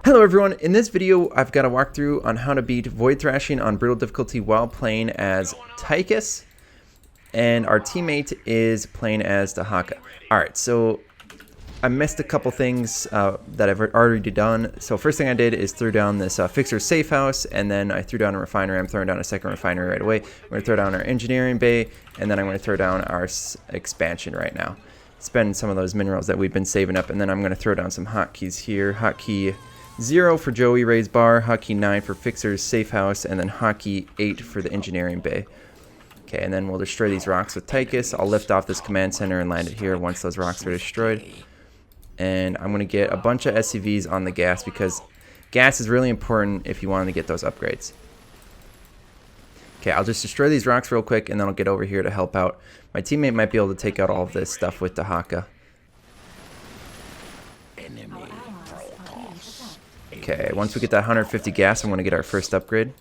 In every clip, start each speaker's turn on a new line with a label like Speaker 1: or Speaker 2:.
Speaker 1: Hello everyone, in this video I've got a walkthrough on how to beat Void Thrashing on Brutal difficulty while playing as Tychus, and our teammate is playing as the Haka. Alright, so I missed a couple things that I've already done. So first thing I did is threw down this fixer's safe house, and then I threw down a refinery. I'm throwing down a second refinery right away. I'm going to throw down our engineering bay, and then I'm going to throw down our expansion right now. Spend some of those minerals that we've been saving up, and then I'm going to throw down some hotkeys here. Hotkey 0 for Joey raise bar, hotkey 9 for fixer's safe house, and then hotkey 8 for the engineering bay. Okay, and then we'll destroy these rocks with Tychus. I'll lift off this command center and land it here once those rocks are destroyed. And I'm going to get a bunch of SCVs on the gas because gas is really important if you want to get those upgrades. Okay, I'll just destroy these rocks real quick and then I'll get over here to help out. My teammate might be able to take out all of this stuff with the Haka. Okay, once we get that 150 gas, I'm going to get our first upgrade.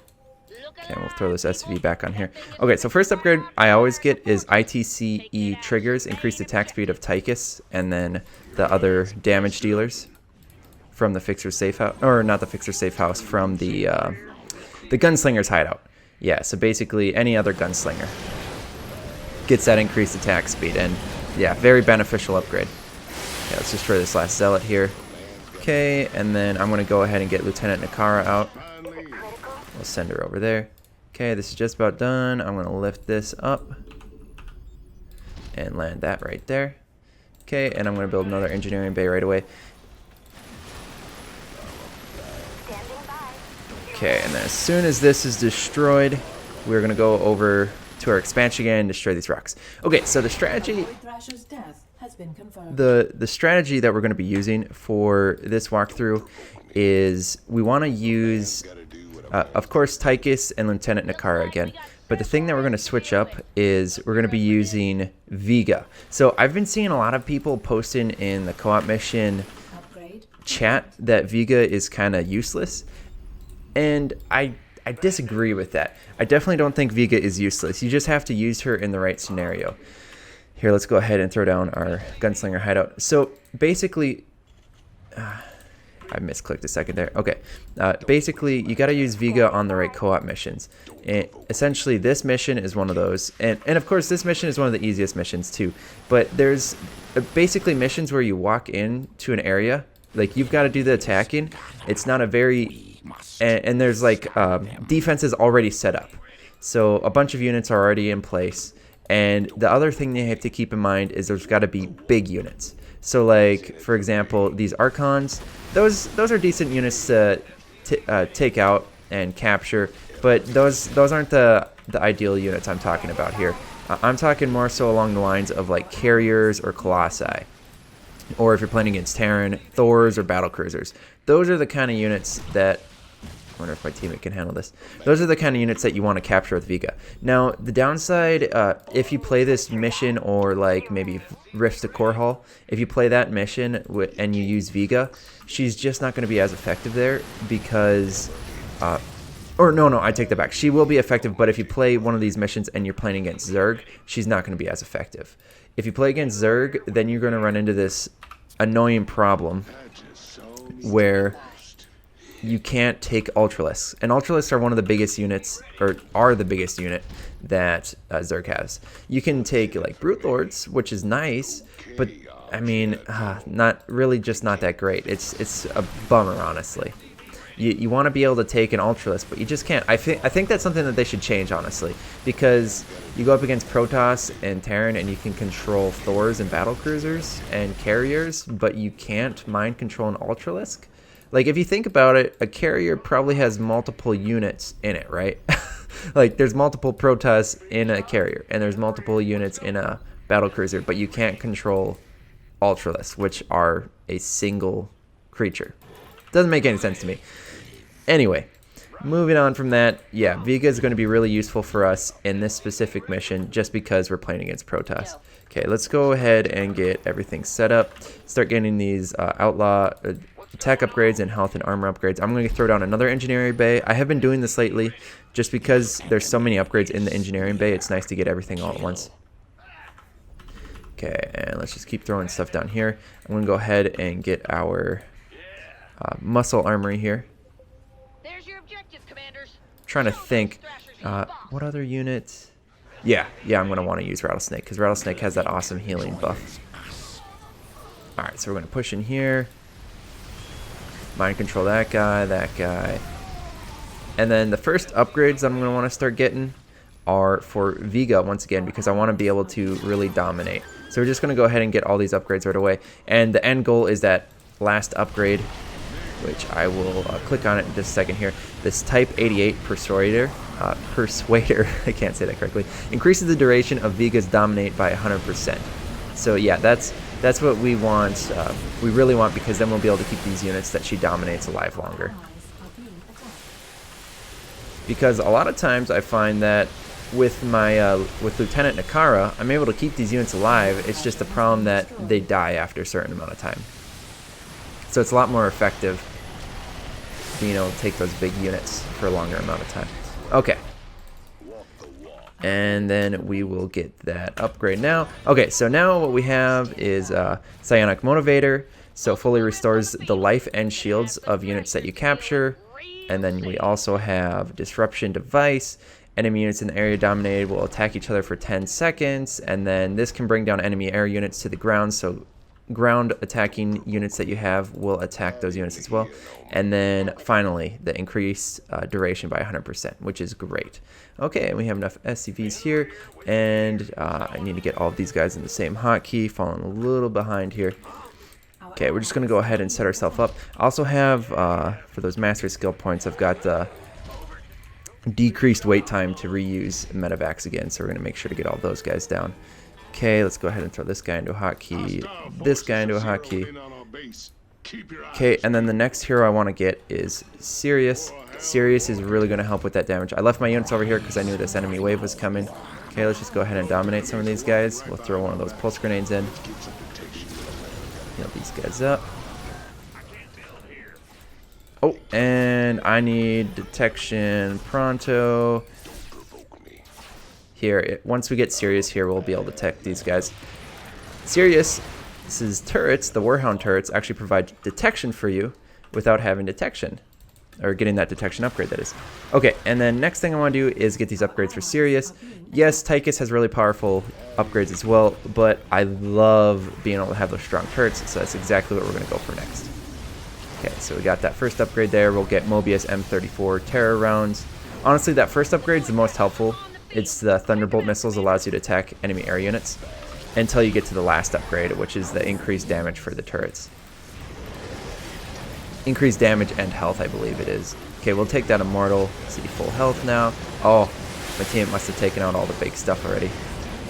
Speaker 1: Okay, we'll throw this SCV back on here. Okay, so first upgrade I always get is ITCE triggers, increased attack speed of Tychus, and then the other damage dealers from the fixer's safe house, or not the fixer's safe house, from the gunslinger's hideout. Yeah, so basically any other gunslinger gets that increased attack speed, and yeah, very beneficial upgrade. Okay, let's destroy this last zealot here. Okay, and then I'm going to go ahead and get Lieutenant Nakara out. We'll send her over there. Okay, this is just about done. I'm going to lift this up and land that right there. Okay, and I'm going to build another engineering bay right away. Okay, and then as soon as this is destroyed, we're going to go over to our expansion again and destroy these rocks. Okay, so the strategy... The strategy that we're going to be using for this walkthrough is we want to use, of course, Tychus and Lieutenant Nakara again. But the thing that we're going to switch up is we're going to be using Vega. So I've been seeing a lot of people posting in the co-op mission chat that Vega is kind of useless. And I disagree with that. I definitely don't think Vega is useless. You just have to use her in the right scenario. Here, let's go ahead and throw down our gunslinger hideout. So basically, I misclicked a second there. Okay, basically you got to use Vega on the right co-op missions. And essentially, this mission is one of those, and of course, this mission is one of the easiest missions too. But there's basically missions where you walk into an area, like you've got to do the attacking. It's not a very, and there's like defenses already set up, so a bunch of units are already in place. And the other thing you have to keep in mind is there's got to be big units. So like, for example, these Archons, those are decent units to take out and capture, but those aren't the ideal units I'm talking about here. I'm talking more so along the lines of like carriers or Colossi. Or if you're playing against Terran, Thors or battle cruisers. Those are the kind of units that... I wonder if my teammate can handle this. Those are the kind of units that you want to capture with Vega. Now, the downside, if you play this mission or like maybe Rift to Core Hall, if you play that mission and you use Vega, she's just not going to be as effective there because... or no, I take that back. She will be effective, but if you play one of these missions and you're playing against Zerg, she's not going to be as effective. If you play against Zerg, then you're going to run into this annoying problem where... you can't take Ultralisks. And Ultralisks are one of the biggest units, or are the biggest unit that Zerg has. You can take like Brute Lords, which is nice, but I mean, not really, just not that great. It's a bummer, honestly. You want to be able to take an Ultralisk, but you just can't. I think that's something that they should change, honestly, because you go up against Protoss and Terran and you can control Thors and battle cruisers and carriers, but you can't mind control an Ultralisk. Like, if you think about it, a carrier probably has multiple units in it, right? Like, there's multiple Protoss in a carrier, and there's multiple units in a battle cruiser, but you can't control Ultralisks, which are a single creature. Doesn't make any sense to me. Anyway, moving on from that, yeah, Vega is going to be really useful for us in this specific mission just because we're playing against Protoss. Okay, let's go ahead and get everything set up. Start getting these outlaw... attack upgrades and health and armor upgrades. I'm going to throw down another engineering bay. I have been doing this lately just because there's so many upgrades in the engineering bay. It's nice to get everything all at once. Okay, and let's just keep throwing stuff down here. I'm going to go ahead and get our muscle armory here.
Speaker 2: There's your objective, commanders.
Speaker 1: Trying to think, what other units? Yeah, I'm going to want to use Rattlesnake because Rattlesnake has that awesome healing buff. Alright, so we're going to push in here. Mind control that guy. And then the first upgrades I'm going to want to start getting are for Vega once again because I want to be able to really dominate. So we're just going to go ahead and get all these upgrades right away. And the end goal is that last upgrade, which I will click on it in just a second here. This Type 88 Persuader, I can't say that correctly, increases the duration of Vega's dominate by 100%. So yeah, that's what we want. We really want because then we'll be able to keep these units that she dominates alive longer. Because a lot of times I find that with my with Lieutenant Nakara, I'm able to keep these units alive. It's just a problem that they die after a certain amount of time. So it's a lot more effective being able to take those big units for a longer amount of time. Okay. And then we will get that upgrade now. Okay, so now what we have is Psionic Motivator. So fully restores the life and shields of units that you capture. And then we also have Disruption Device. Enemy units in the area dominated will attack each other for 10 seconds. And then this can bring down enemy air units to the ground. So ground attacking units that you have will attack those units as well. And then finally, the increased duration by 100%, which is great. Okay, we have enough SCVs here. And I need to get all of these guys in the same hotkey. Falling a little behind here. Okay, we're just going to go ahead and set ourselves up. I also have, for those mastery skill points, I've got decreased wait time to reuse medevacs again, so we're going to make sure to get all those guys down. Okay, let's go ahead and throw this guy into a hotkey, this guy into a hotkey. Okay, and then the next hero I want to get is Sirius. Sirius is really going to help with that damage. I left my units over here because I knew this enemy wave was coming. Okay, let's just go ahead and dominate some of these guys. We'll throw one of those pulse grenades in. Heal these guys up. Oh, and I need detection pronto. Here, once we get Sirius here, we'll be able to detect these guys. Sirius's turrets, the Warhound turrets, actually provide detection for you without having detection. Or getting that detection upgrade, that is. Okay, and then next thing I want to do is get these upgrades for Sirius. Yes, Tychus has really powerful upgrades as well, but I love being able to have those strong turrets, so that's exactly what we're going to go for next. Okay, so we got that first upgrade there. We'll get Mobius M34 terror rounds. Honestly, that first upgrade is the most helpful. It's the Thunderbolt missiles, allows you to attack enemy air units until you get to the last upgrade, which is the increased damage for the turrets. Increased damage and health, I believe it is. Okay, we'll take that Immortal. See, full health now. Oh, my team must have taken out all the big stuff already.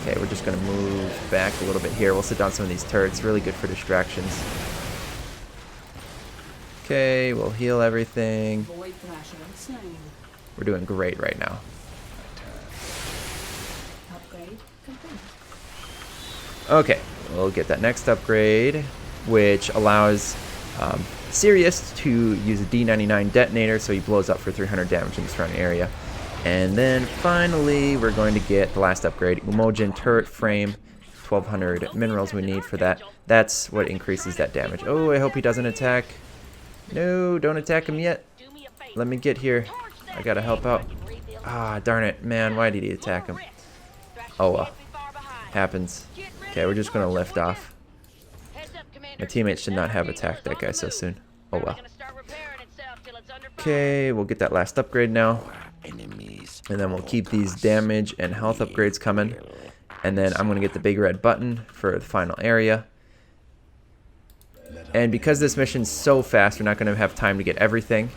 Speaker 1: Okay, we're just going to move back a little bit here. We'll sit down some of these turrets. Really good for distractions. Okay, we'll heal everything.
Speaker 3: Void Thrashing slain.
Speaker 1: We're doing great right now.
Speaker 3: Upgrade complete.
Speaker 1: Okay, we'll get that next upgrade, which allows Sirius to use a D99 detonator, so he blows up for 300 damage in the surrounding area. And then finally, we're going to get the last upgrade, Umogen Turret Frame, 1200 minerals we need for that. That's what increases that damage. Oh, I hope he doesn't attack. No, don't attack him yet. Let me get here. I gotta help out. Ah, darn it. Man, why did he attack him? Oh well. Happens. Okay, we're just gonna lift off. My teammates should not have attacked that guy so soon. Oh well. Okay, we'll get that last upgrade now. And then we'll keep these damage and health upgrades coming. And then I'm going to get the big red button for the final area. And because this mission's so fast, we're not going to have time to get everything.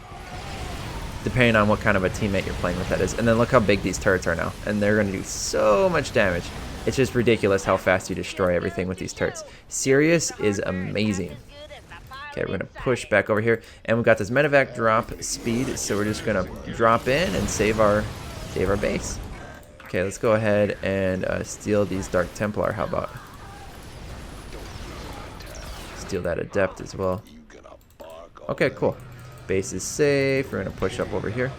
Speaker 1: Depending on what kind of a teammate you're playing with, that is. And then look how big these turrets are now. And they're going to do so much damage. It's just ridiculous how fast you destroy everything with these turrets. Sirius is amazing. Okay, we're going to push back over here. And we've got this medevac drop speed, so we're just going to drop in and save our base. Okay, let's go ahead and steal these Dark Templar. How about? Steal that Adept as well. Okay, cool. Base is safe. We're going to push up over here.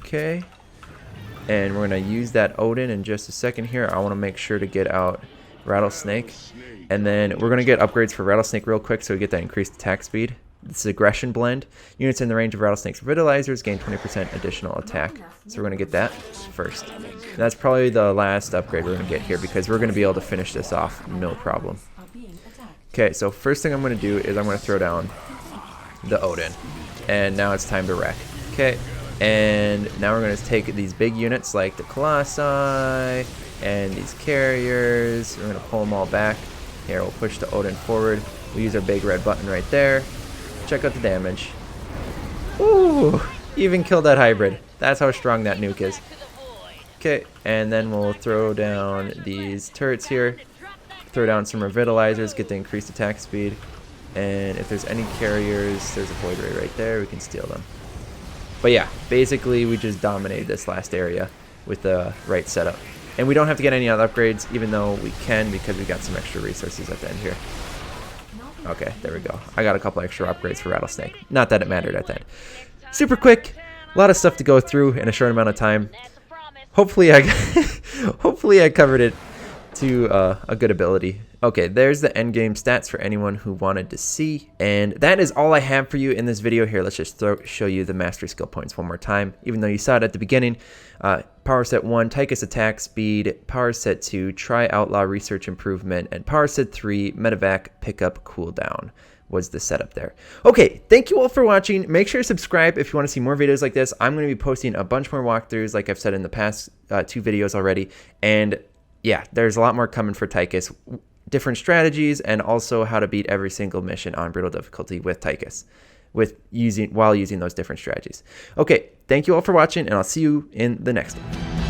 Speaker 1: Okay. And we're going to use that Odin in just a second here. I want to make sure to get out Rattlesnake. And then we're going to get upgrades for Rattlesnake real quick so we get that increased attack speed. this is aggression blend. Units in the range of Rattlesnake's Revitalizers gain 20% additional attack. So we're going to get that first. And that's probably the last upgrade we're going to get here because we're going to be able to finish this off no problem. Okay, so first thing I'm going to do is I'm going to throw down the Odin. And now it's time to wreck. Okay, and now we're going to take these big units like the Colossi and these carriers. We're going to pull them all back. Here, we'll push the Odin forward. We'll use our big red button right there. Check out the damage. Ooh, even killed that hybrid. That's how strong that nuke is. Okay, and then we'll throw down these turrets here. Throw down some revitalizers, get the increased attack speed. And if there's any carriers, there's a Void Ray right there. We can steal them. But yeah, basically we just dominated this last area with the right setup. And we don't have to get any other upgrades, even though we can because we got some extra resources at the end here. Okay, there we go. I got a couple extra upgrades for Rattlesnake. Not that it mattered at that. Super quick. A lot of stuff to go through in a short amount of time. Hopefully I covered it to a good ability. Okay, there's the endgame stats for anyone who wanted to see. And that is all I have for you in this video. Here, let's just show you the mastery skill points one more time. Even though you saw it at the beginning. Power set 1, Tychus attack speed. Power set 2, Try Outlaw research improvement. And power set 3, Medevac pickup cooldown was the setup there. Okay, thank you all for watching. Make sure to subscribe if you want to see more videos like this. I'm going to be posting a bunch more walkthroughs like I've said in the past 2 videos already. And yeah, there's a lot more coming for Tychus. Different strategies and also how to beat every single mission on brutal difficulty with Tychus while using those different strategies. Okay, thank you all for watching and I'll see you in the next one.